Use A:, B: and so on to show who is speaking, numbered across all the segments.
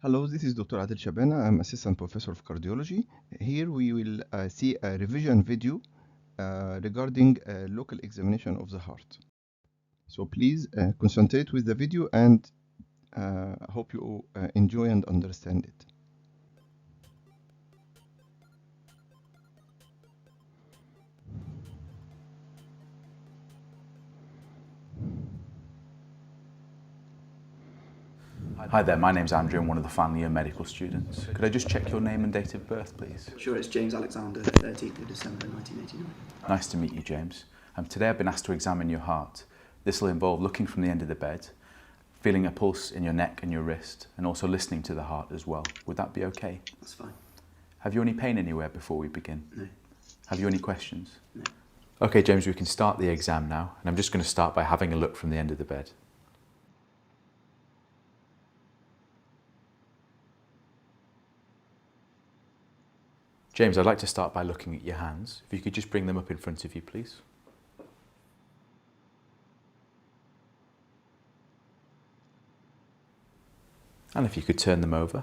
A: Hello, this is Dr. Adil Shabana. I'm Assistant Professor of Cardiology. Here we will see a revision video regarding local examination of the heart. So please concentrate with the video and hope you enjoy and understand it.
B: Hi there, my name's Andrew. I'm one of the final year medical students. Could I just check your name and date of birth, please?
C: Sure, it's James Alexander, 13th of December 1989.
B: Nice to meet you, James. Today I've been asked to examine your heart. This will involve looking from the end of the bed, feeling a pulse in your neck and your wrist, and also listening to the heart as well. Would that be okay?
C: That's fine.
B: Have you any pain anywhere before we begin?
C: No.
B: Have you any questions?
C: No.
B: Okay, James, we can start the exam now, and I'm just going to start by having a look from the end of the bed. James, I'd like to start by looking at your hands. If you could just bring them up in front of you, please. And if you could turn them over.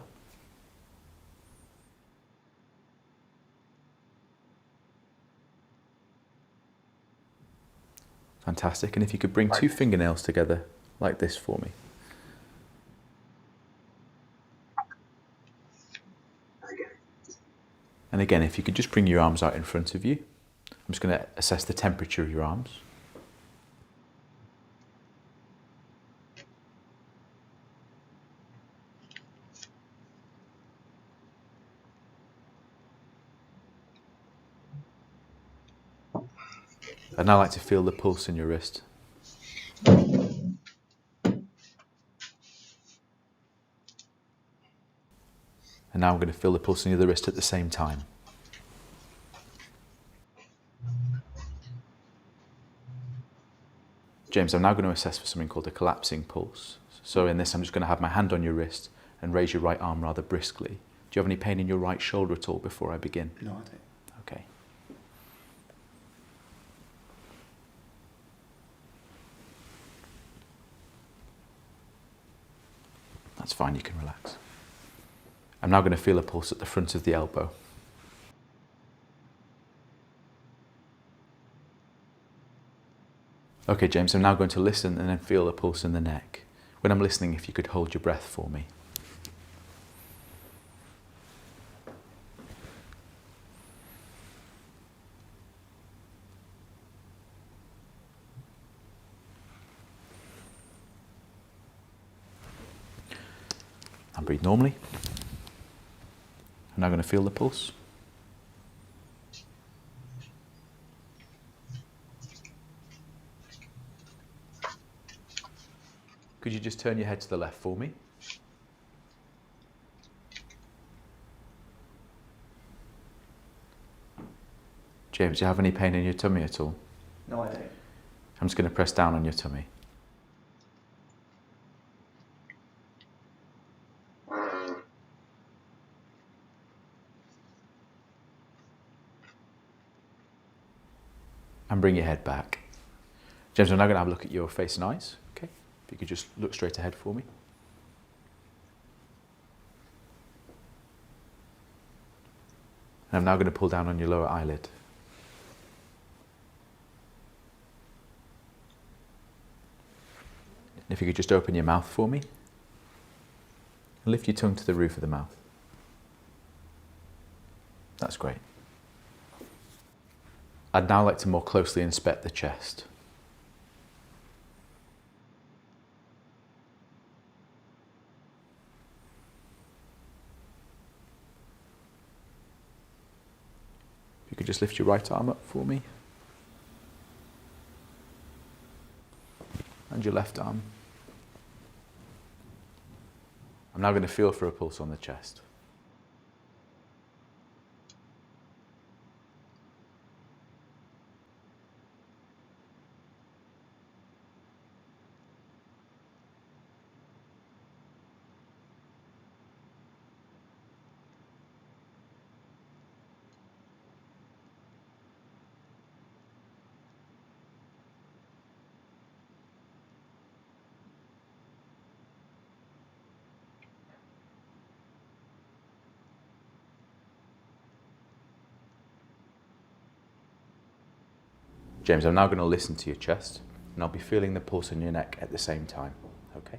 B: Fantastic. And if you could bring two fingernails together like this for me. And again, if you could just bring your arms out in front of you. I'm just going to assess the temperature of your arms. I'd now like to feel the pulse in your wrist. And now I'm going to feel the pulse in the other wrist at the same time. James, I'm now going to assess for something called a collapsing pulse. So in this, I'm just going to have my hand on your wrist and raise your right arm rather briskly. Do you have any pain in your right shoulder at all before I begin?
C: No, I don't.
B: Okay. That's fine, you can relax. I'm now going to feel a pulse at the front of the elbow. Okay, James, I'm now going to listen and then feel a pulse in the neck. When I'm listening, if you could hold your breath for me. And breathe normally. I'm now going to feel the pulse. Could you just turn your head to the left for me? James, do you have any pain in your tummy at all?
C: No, I don't.
B: I'm just going to press down on your tummy. And bring your head back. James, I'm now going to have a look at your face and eyes. Okay, if you could just look straight ahead for me. And I'm now going to pull down on your lower eyelid. And if you could just open your mouth for me. And lift your tongue to the roof of the mouth. That's great. I'd now like to more closely inspect the chest. If you could just lift your right arm up for me. And your left arm. I'm now going to feel for a pulse on the chest. James, I'm now going to listen to your chest, and I'll be feeling the pulse in your neck at the same time, okay?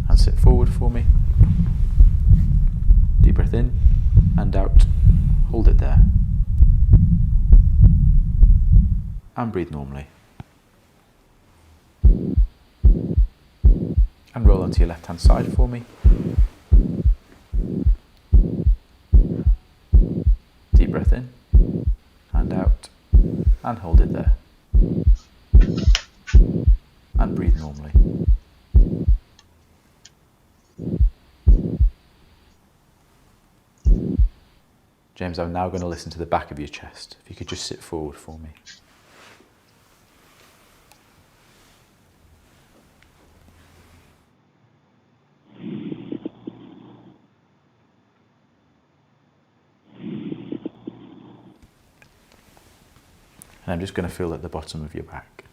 B: And sit forward for me. Deep breath in and out. Hold it there. And breathe normally. And roll onto your left hand side for me. Deep breath in and out. And hold it there. And breathe normally. James, I'm now going to listen to the back of your chest. If you could just sit forward for me. And I'm just going to feel at the bottom of your back.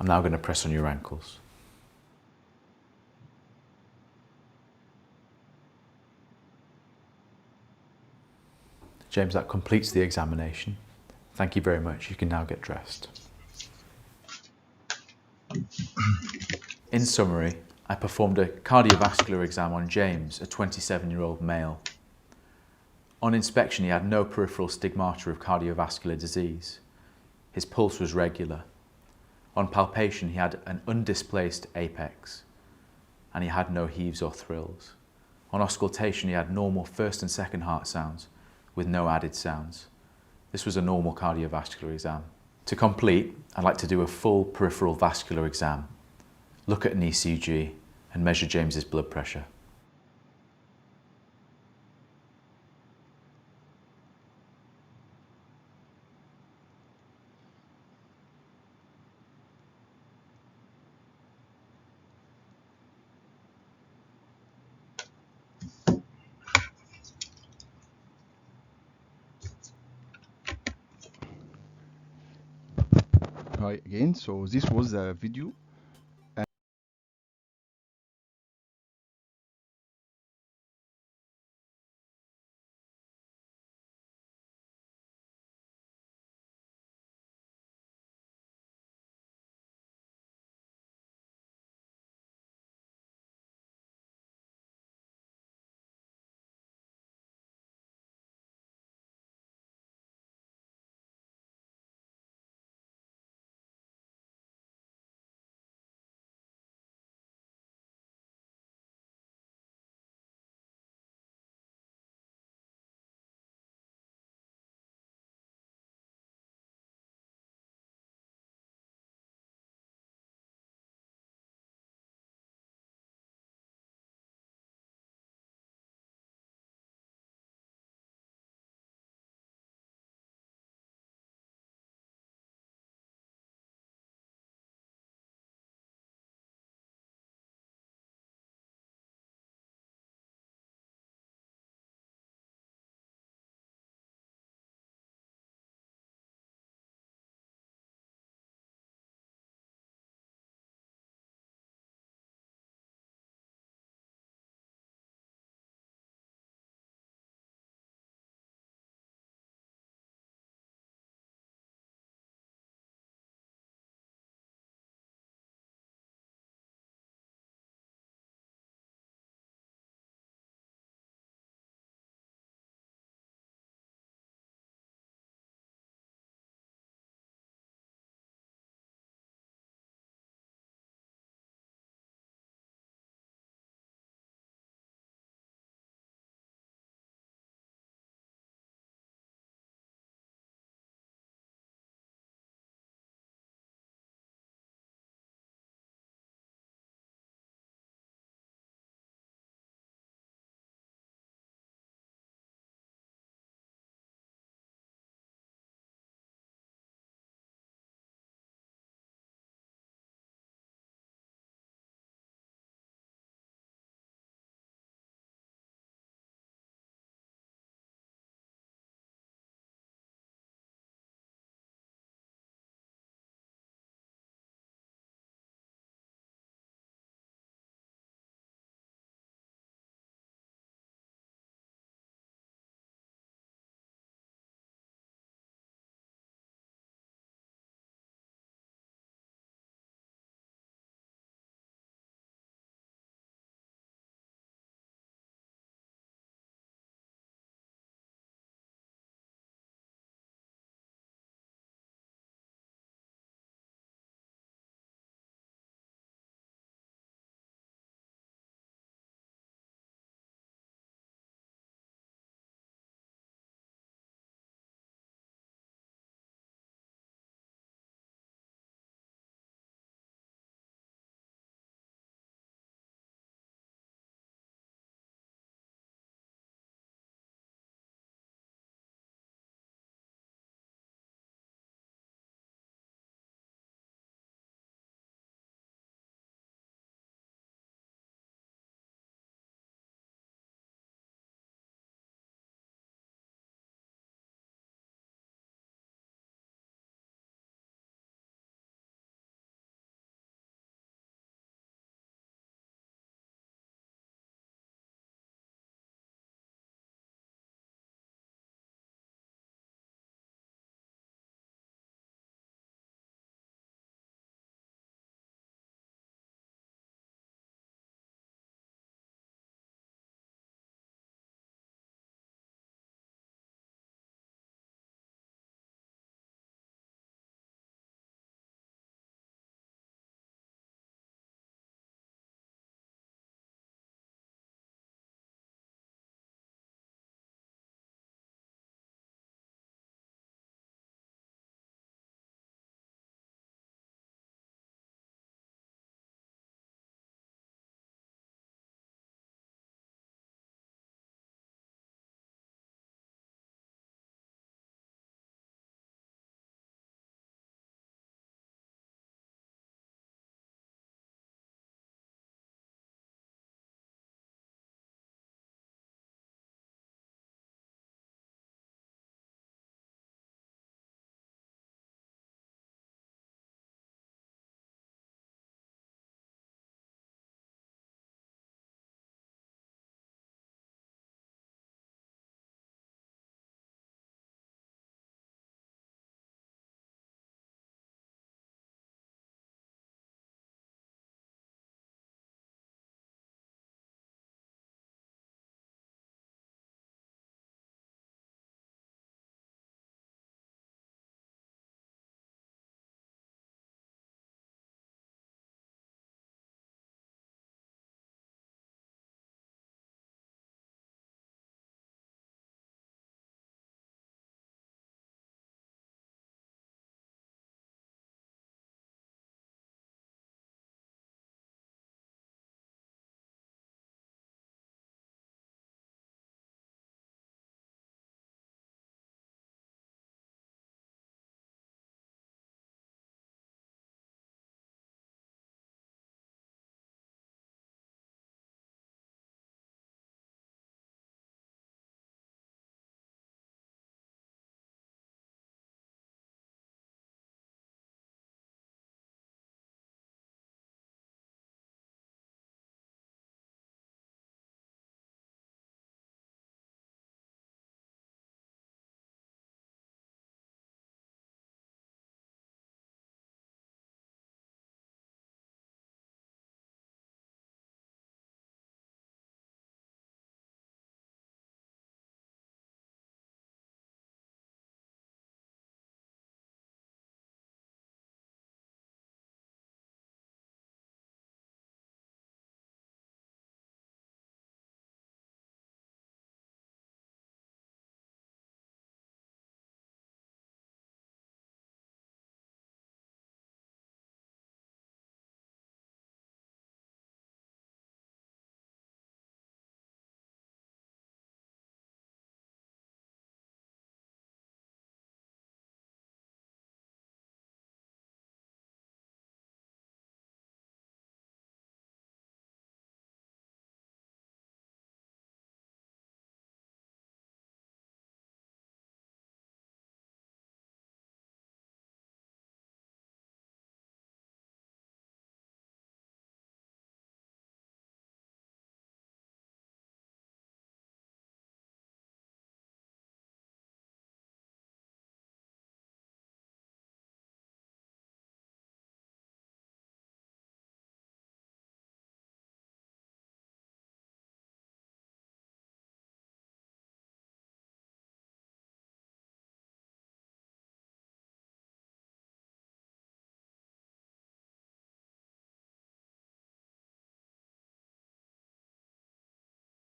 B: I'm now going to press on your ankles. James, that completes the examination. Thank you very much. You can now get dressed. In summary, I performed a cardiovascular exam on James, a 27-year-old male. On inspection, he had no peripheral stigmata of cardiovascular disease. His pulse was regular. On palpation, he had an undisplaced apex, and he had no heaves or thrills. On auscultation, he had normal first and second heart sounds, with no added sounds. This was a normal cardiovascular exam. To complete, I'd like to do a full peripheral vascular exam, look at an ECG, and measure James's blood pressure.
A: Hi again. So this was a video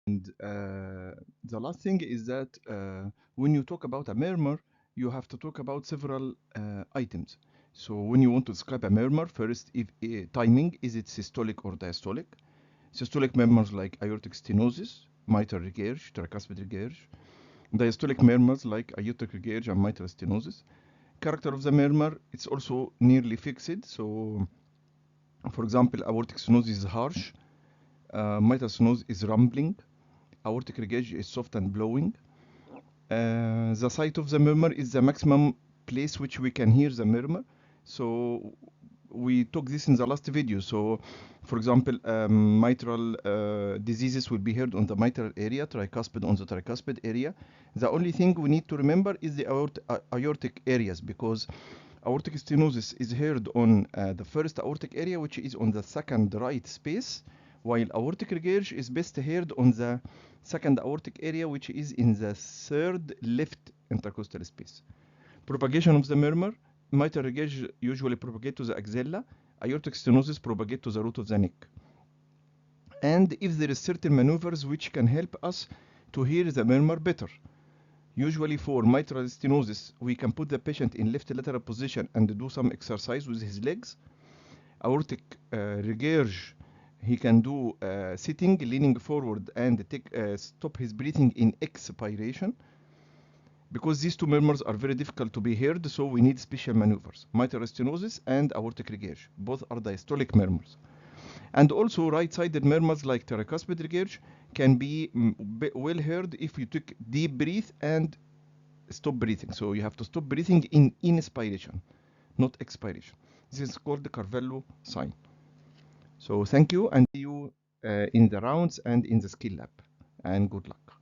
A: And the last thing is that when you talk about a murmur, you have to talk about several items. So when you want to describe a murmur, first, if timing, is it systolic or diastolic? Systolic murmurs like aortic stenosis, mitral regurg, tricuspid regurg. Diastolic murmurs like aortic regurg and mitral stenosis. Character of the murmur, it's also nearly fixed. So, for example, aortic stenosis is harsh, mitral stenosis is rumbling, aortic regurg is soft and blowing. The site of the murmur is the maximum place which we can hear the murmur. So we took this in the last video. So, for example, mitral diseases will be heard on the mitral area, tricuspid on the tricuspid area. The only thing we need to remember is the aortic areas, because aortic stenosis is heard on the first aortic area, which is on the second right space, while aortic regurg is best heard on the second aortic area, which is in the third left intercostal space. Propagation of the murmur, mitral regurg usually propagate to the axilla, aortic stenosis propagate to the root of the neck. And if there is certain maneuvers which can help us to hear the murmur better. Usually for mitral stenosis, we can put the patient in left lateral position and do some exercise with his legs. Aortic regurg, he can do sitting, leaning forward, and stop his breathing in expiration. Because these two murmurs are very difficult to be heard, so we need special maneuvers. Mitral stenosis and aortic regurg, both are diastolic murmurs. And also right-sided murmurs like tricuspid regurg can be well heard if you take deep breath and stop breathing. So you have to stop breathing in inspiration, not expiration. This is called the Carvallo sign. So thank you, and see you in the rounds and in the skill lab, and good luck.